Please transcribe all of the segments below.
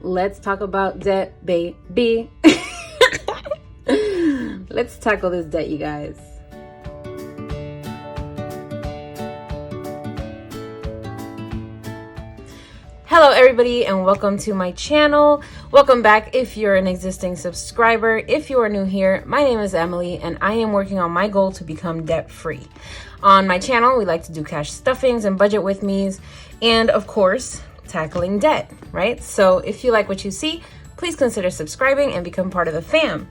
Let's talk about debt, baby. Let's tackle this debt, you guys. Hello everybody, and welcome to my channel. Welcome back if you're an existing subscriber. If you are new here, my name is Emily and I am working on my goal to become debt free. On my channel, we like to do cash stuffings and budget with me's, and of course tackling debt, right? So if you like what you see, please consider subscribing and become part of the fam.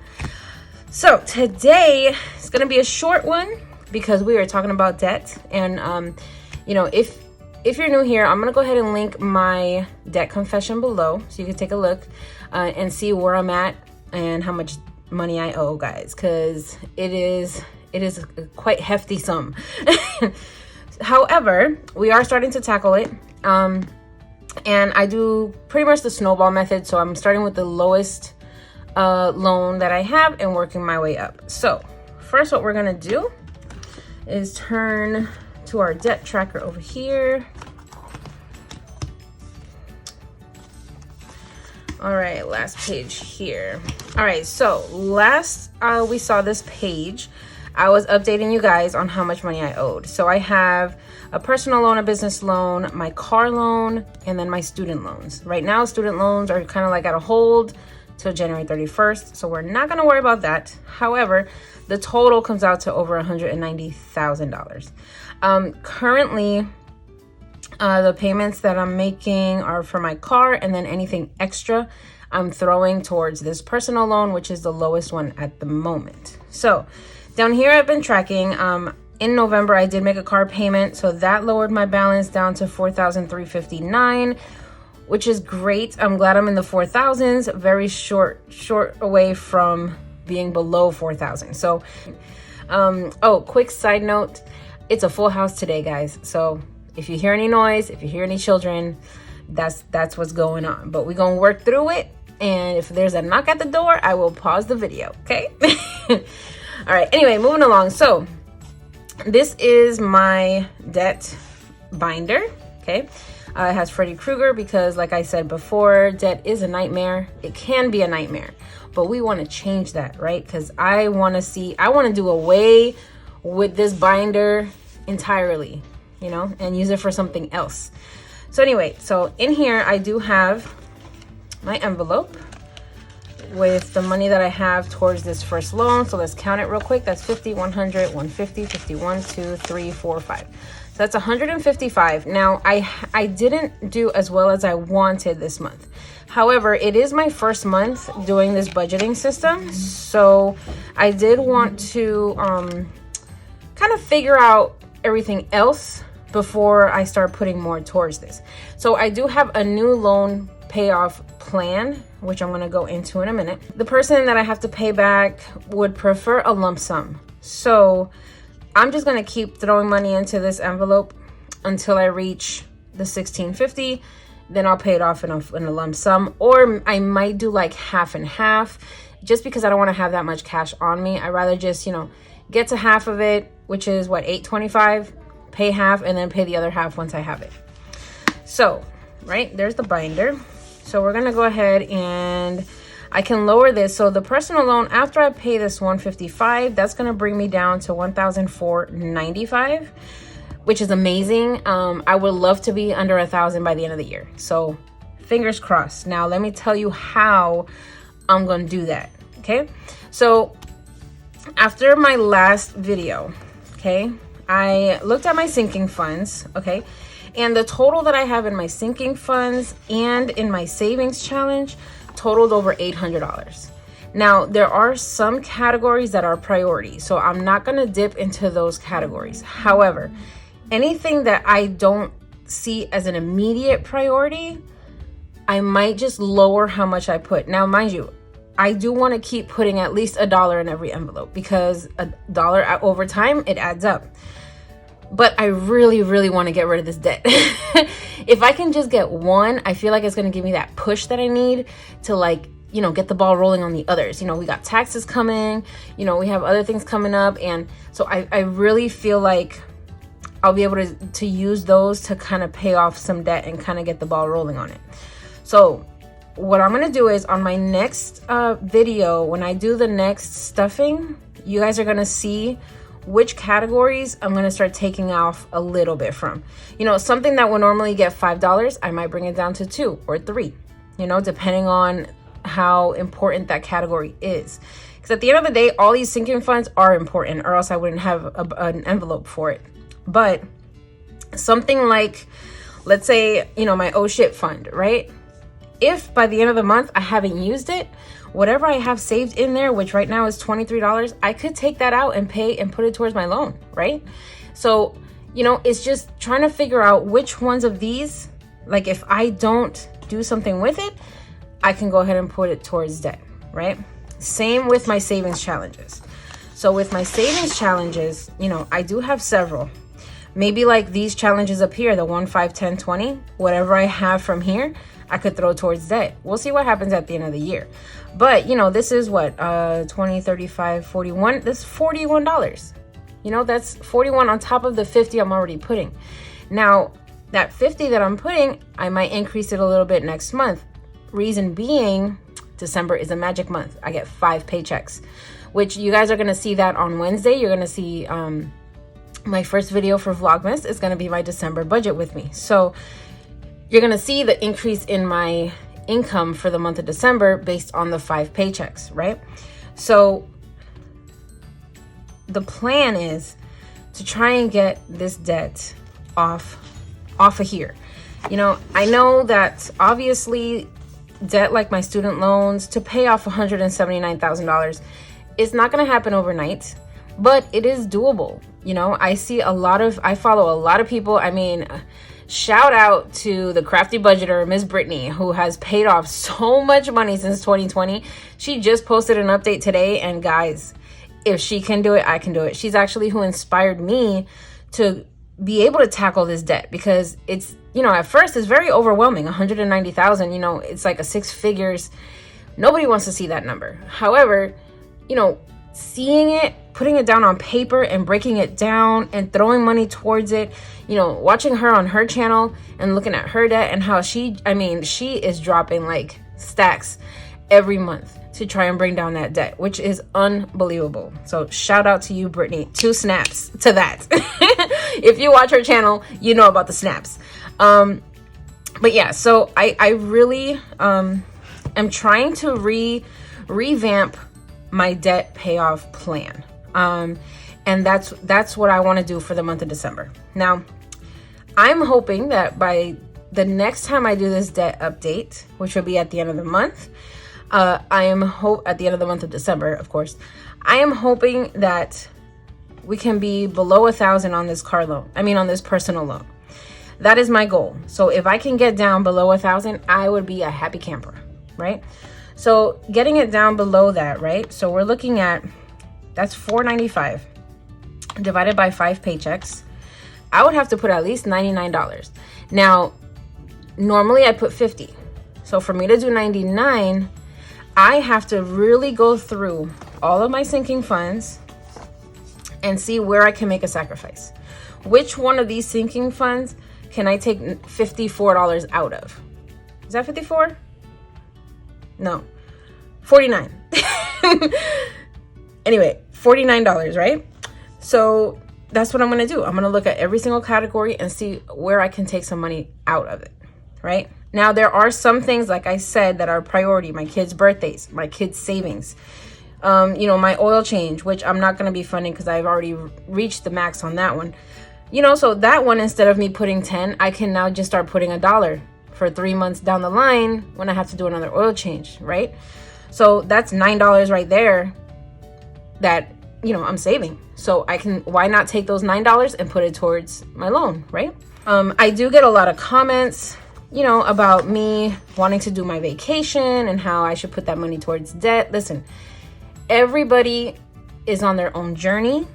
So today is going to be a short one because we are talking about debt, and if you're new here, I'm going to go ahead and link my debt confession below so you can take a look and see where I'm at and how much money I owe, guys, because it is a quite hefty sum. However, we are starting to tackle it, and I do pretty much the snowball method. So I'm starting with the lowest loan that I have and working my way up. So first, what we're going to do is turn to our debt tracker over here. All right, last page here. All right, so last we saw this page, I was updating you guys on how much money I owed. So I have a personal loan, a business loan, my car loan, and then my student loans. Right now, student loans are kind of like at a hold till January 31st, so we're not going to worry about that. However, the total comes out to over $190,000. Currently, the payments that I'm making are for my car, and then anything extra I'm throwing towards this personal loan, which is the lowest one at the moment. So down here, I've been tracking. In November, I did make a car payment, so that lowered my balance down to $4,359, which is great. I'm glad I'm in the 4,000s, very short away from being below 4,000. So, quick side note, it's a full house today, guys. So if you hear any noise, if you hear any children, that's what's going on. But we're gonna work through it, and if there's a knock at the door, I will pause the video, okay? All right, anyway, moving along. So this is my debt binder, okay? It has Freddy Krueger because, like I said before, debt is a nightmare. It can be a nightmare, but we want to change that, right? Because I want to do away with this binder entirely, and use it for something else. So anyway, so in here, I do have my envelope with the money that I have towards this first loan. So let's count it real quick. That's 50, 100, 150, 51, 2, 3, 4, 5. So that's 155. Now, I didn't do as well as I wanted this month. However, it is my first month doing this budgeting system. So I did want to kind of figure out everything else before I start putting more towards this. So I do have a new loan payoff plan, which I'm going to go into in a minute. The person that I have to pay back would prefer a lump sum. So I'm just going to keep throwing money into this envelope until I reach the $1,650. Then I'll pay it off in a lump sum, or I might do like half and half, just because I don't want to have that much cash on me. I'd rather just, get to half of it, which is what, $825, pay half, and then pay the other half once I have it. So, right, there's the binder. So we're going to go ahead and I can lower this. So the personal loan, after I pay this $155, that's going to bring me down to $1,495, which is amazing. I would love to be under $1,000 by the end of the year. So fingers crossed. Now, let me tell you how I'm going to do that. Okay. So after my last video, okay, I looked at my sinking funds. Okay. And the total that I have in my sinking funds and in my savings challenge totaled over $800. Now, there are some categories that are priority, so I'm not going to dip into those categories. However, anything that I don't see as an immediate priority, I might just lower how much I put. Now, mind you, I do want to keep putting at least $1 in every envelope, because $1 over time, it adds up. But I really, really want to get rid of this debt. If I can just get one, I feel like it's going to give me that push that I need to get the ball rolling on the others. We got taxes coming, we have other things coming up. And so I really feel like I'll be able to use those to kind of pay off some debt and kind of get the ball rolling on it. So what I'm gonna do is on my next video, when I do the next stuffing, you guys are gonna see which categories I'm gonna start taking off a little bit from. You know, something that would normally get $5, I might bring it down to 2 or 3, you know, depending on how important that category is. Because at the end of the day, all these sinking funds are important, or else I wouldn't have an envelope for it. But something like, let's say, you know, my oh shit fund, right? If by the end of the month I haven't used it, whatever I have saved in there, which right now is $23, I could take that out and pay and put it towards my loan, right? So, you know, it's just trying to figure out which ones of these, like if I don't do something with it, I can go ahead and put it towards debt, right? Same with my savings challenges. So with my savings challenges, you know, I do have several. Maybe like these challenges up here, the 1, 5, 10, 20, whatever I have from here, I could throw towards debt. We'll see what happens at the end of the year. But, you know, this is what, 20, 35, 41, that's $41. You know, that's 41 on top of the 50 I'm already putting. Now, that 50 that I'm putting, I might increase it a little bit next month. Reason being, December is a magic month. I get 5 paychecks, which you guys are going to see that on Wednesday. You're going to see my first video for Vlogmas is going to be my December budget with me. So you're going to see the increase in my income for the month of December based on the 5 paychecks, right? So the plan is to try and get this debt off of here. You know, I know that obviously debt like my student loans, to pay off $179,000, it's not going to happen overnight, but it is doable. You know, I follow a lot of people. I mean, shout out to the crafty budgeter, Miss Brittany, who has paid off so much money since 2020. She just posted an update today, and guys, if she can do it, I can do it. She's actually who inspired me to be able to tackle this debt, because it's, you know, at first it's very overwhelming. 190,000, you know, it's like a 6 figures. Nobody wants to see that number. However, you know, seeing it, putting it down on paper and breaking it down and throwing money towards it, you know, watching her on her channel and looking at her debt and how she is dropping like stacks every month to try and bring down that debt, which is unbelievable. So shout out to you, Brittany. 2 snaps to that. If you watch her channel, you know about the snaps. But yeah, so I really am trying to revamp my debt payoff plan. And that's what I want to do for the month of December. Now, I'm hoping that by the next time I do this debt update, which will be at the end of the month, at the end of the month of December, of course, I am hoping that we can be below 1,000 on this car loan. On this personal loan. That is my goal. So if I can get down below 1,000, I would be a happy camper, right? So getting it down below that, right? So we're looking at, that's $495 divided by 5 paychecks. I would have to put at least $99. Now, normally I put 50. So for me to do 99, I have to really go through all of my sinking funds and see where I can make a sacrifice. Which one of these sinking funds can I take $54 out of? Is that 54? No, 49. Anyway, $49, right? So that's what I'm gonna do. I'm gonna look at every single category and see where I can take some money out of it, right? Now, there are some things, like I said, that are priority. My kids' birthdays, my kids' savings, you know, my oil change, which I'm not gonna be funding because I've already reached the max on that one. You know, so that one, instead of me putting 10, I can now just start putting $1 for 3 months down the line when I have to do another oil change, right? So that's $9 right there that, you know, I'm saving. So why not take those $9 and put it towards my loan, right? I do get a lot of comments, you know, about me wanting to do my vacation and how I should put that money towards debt. Listen, everybody is on their own journey.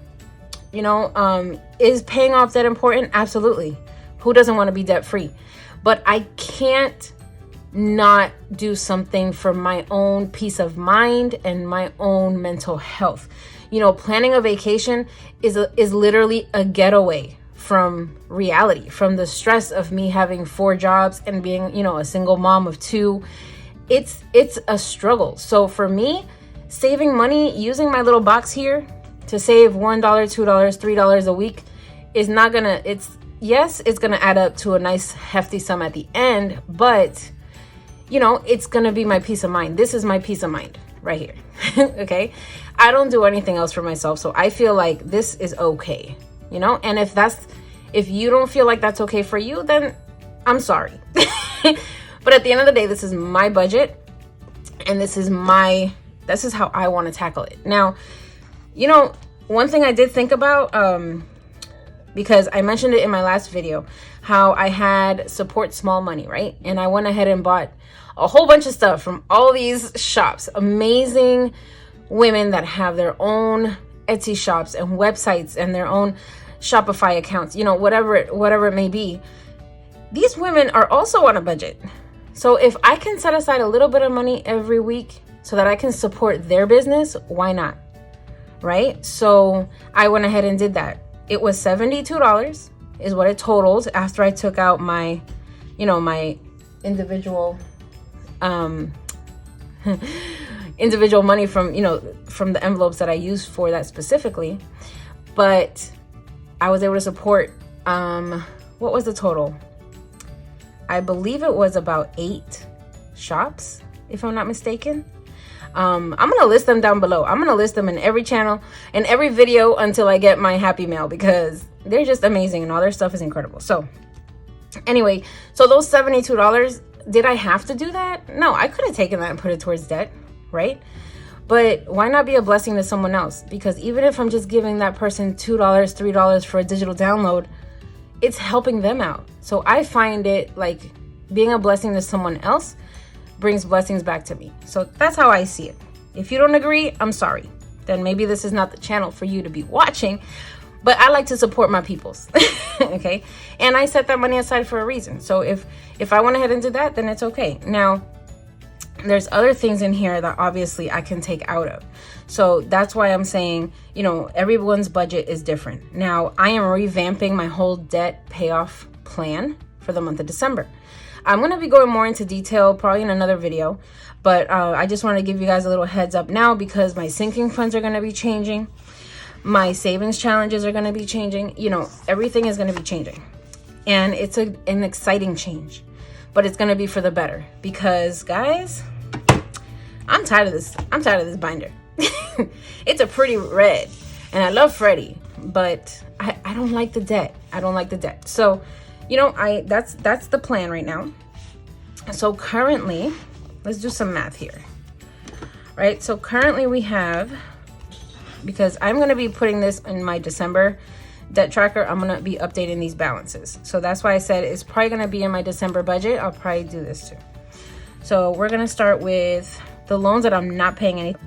You know, is paying off debt important? Absolutely. Who doesn't want to be debt free? But I can't not do something for my own peace of mind and my own mental health. You know, planning a vacation is literally a getaway from reality, from the stress of me having 4 jobs and being, you know, a single mom of 2 it's a struggle. So for me, saving money, using my little box here to save $1, $2, $3 a week is not gonna, yes, it's gonna add up to a nice hefty sum at the end, but you know, it's gonna be my peace of mind. This is my peace of mind right here. Okay, I don't do anything else for myself, so I feel like this is okay, you know. And if you don't feel like that's okay for you, then I'm sorry. But at the end of the day, this is my budget, and this is how I want to tackle it. Now, you know, one thing I did think about, because I mentioned it in my last video, how I had support small money, right? And I went ahead and bought a whole bunch of stuff from all these shops, amazing women that have their own Etsy shops and websites and their own Shopify accounts, you know, whatever it may be. These women are also on a budget. So if I can set aside a little bit of money every week so that I can support their business, why not? Right? So I went ahead and did that. It was $72 is what it totaled after I took out my, you know, my individual individual money from, you know, from the envelopes that I used for that specifically. But I was able to support, what was the total? I believe it was about 8 shops, if I'm not mistaken. I'm gonna list them down below. I'm gonna list them in every channel, in every video, until I get my happy mail, because they're just amazing and all their stuff is incredible. So anyway, so those $72, did I have to do that? No, I could have taken that and put it towards debt, right? But why not be a blessing to someone else? Because even if I'm just giving that person $2, $3 for a digital download, it's helping them out. So I find it like being a blessing to someone else brings blessings back to me. So that's how I see it. If you don't agree, I'm sorry. Then maybe this is not the channel for you to be watching, but I like to support my peoples. Okay? And I set that money aside for a reason. So if I went ahead and did that, then it's okay. Now, there's other things in here that obviously I can take out of. So that's why I'm saying, you know, everyone's budget is different. Now, I am revamping my whole debt payoff plan for the month of December. I'm going to be going more into detail probably in another video, but I just want to give you guys a little heads up now, because my sinking funds are going to be changing. My savings challenges are going to be changing. You know, everything is going to be changing. And it's an exciting change, but it's going to be for the better, because guys, I'm tired of this. I'm tired of this binder. It's a pretty red and I love Freddie, but I don't like the debt. I don't like the debt. So, you know, that's the plan right now. So currently, let's do some math here. Right? So currently we have, because I'm going to be putting this in my December debt tracker, I'm going to be updating these balances. So that's why I said it's probably going to be in my December budget. I'll probably do this too. So we're going to start with the loans that I'm not paying anything.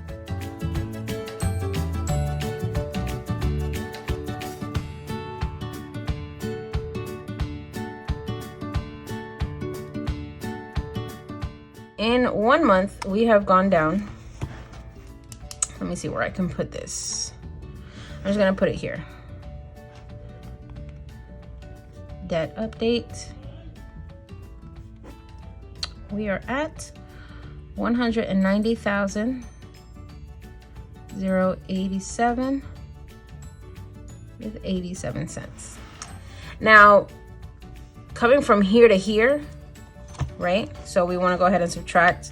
In 1 month, we have gone down. Let me see where I can put this. I'm just going to put it here. Debt update. We are at $190,087 with 87 cents. Now, coming from here to here, right? So we want to go ahead and subtract.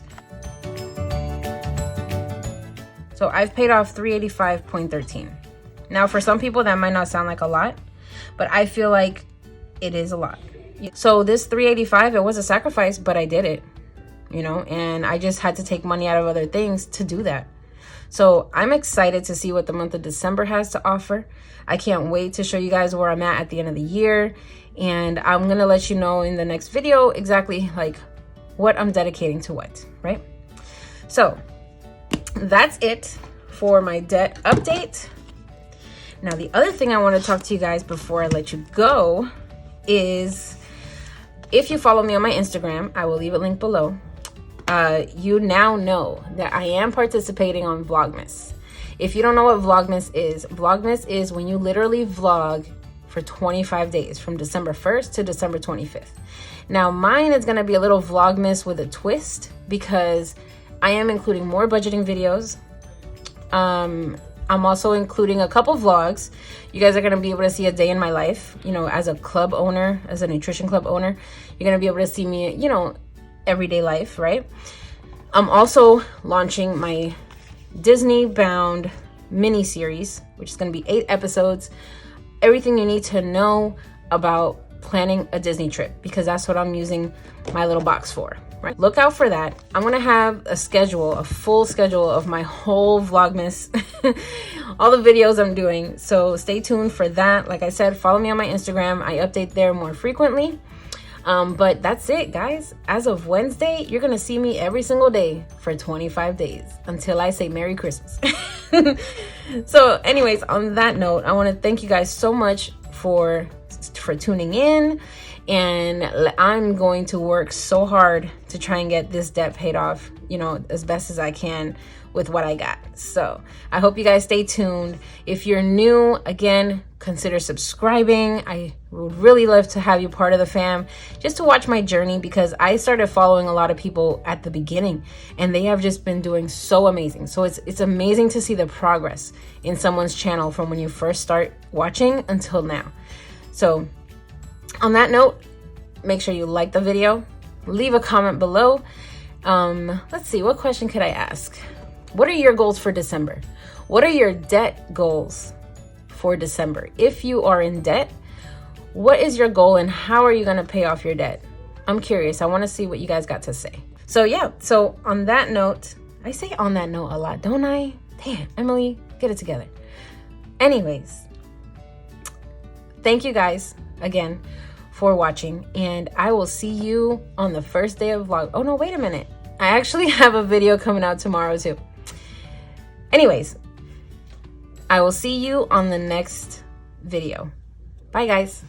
So I've paid off $385.13. Now, for some people that might not sound like a lot, but I feel like it is a lot. So this $385, it was a sacrifice, but I did it, you know, and I just had to take money out of other things to do that. So I'm excited to see what the month of December has to offer. I can't wait to show you guys where I'm at the end of the year. And I'm going to let you know in the next video exactly like what I'm dedicating to what, right? So that's it for my debt update. Now, the other thing I want to talk to you guys before I let you go is, if you follow me on my Instagram, I will leave a link below. You now know that I am participating on Vlogmas. If you don't know what Vlogmas is when you literally vlog for 25 days from December 1st to December 25th. Now, mine is going to be a little Vlogmas with a twist, because I am including more budgeting videos. I'm also including a couple vlogs. You guys are going to be able to see a day in my life, you know, as a club owner, as a nutrition club owner. You're going to be able to see me, you know, everyday life, right? I'm also launching my Disney bound mini series, which is going to be 8 episodes. Everything you need to know about planning a Disney trip, because that's what I'm using my little box for. Right? Look out for that. I'm gonna have a schedule, a full schedule of my whole Vlogmas, all the videos I'm doing. So stay tuned for that. Like I said, follow me on my Instagram. I update there more frequently. But that's it, guys. As of Wednesday, you're gonna see me every single day for 25 days until I say Merry Christmas. So anyways, on that note, I want to thank you guys so much for tuning in. And I'm going to work so hard to try and get this debt paid off, you know, as best as I can with what I got. So I hope you guys stay tuned. If you're new, again, consider subscribing. I would really love to have you part of the fam, just to watch my journey, because I started following a lot of people at the beginning and they have just been doing so amazing. So it's amazing to see the progress in someone's channel from when you first start watching until now. So on that note, make sure you like the video, leave a comment below. Let's see, what question could I ask? What are your goals for December? What are your debt goals for December? If you are in debt, what is your goal and how are you going to pay off your debt? I'm curious. I want to see what you guys got to say. So yeah, so on that note, I say on that note a lot, don't I? Damn, Emily, get it together. Anyways, thank you guys again for watching, and I will see you on the first day of vlog. Oh no, wait a minute. I actually have a video coming out tomorrow too. Anyways, I will see you on the next video. Bye guys.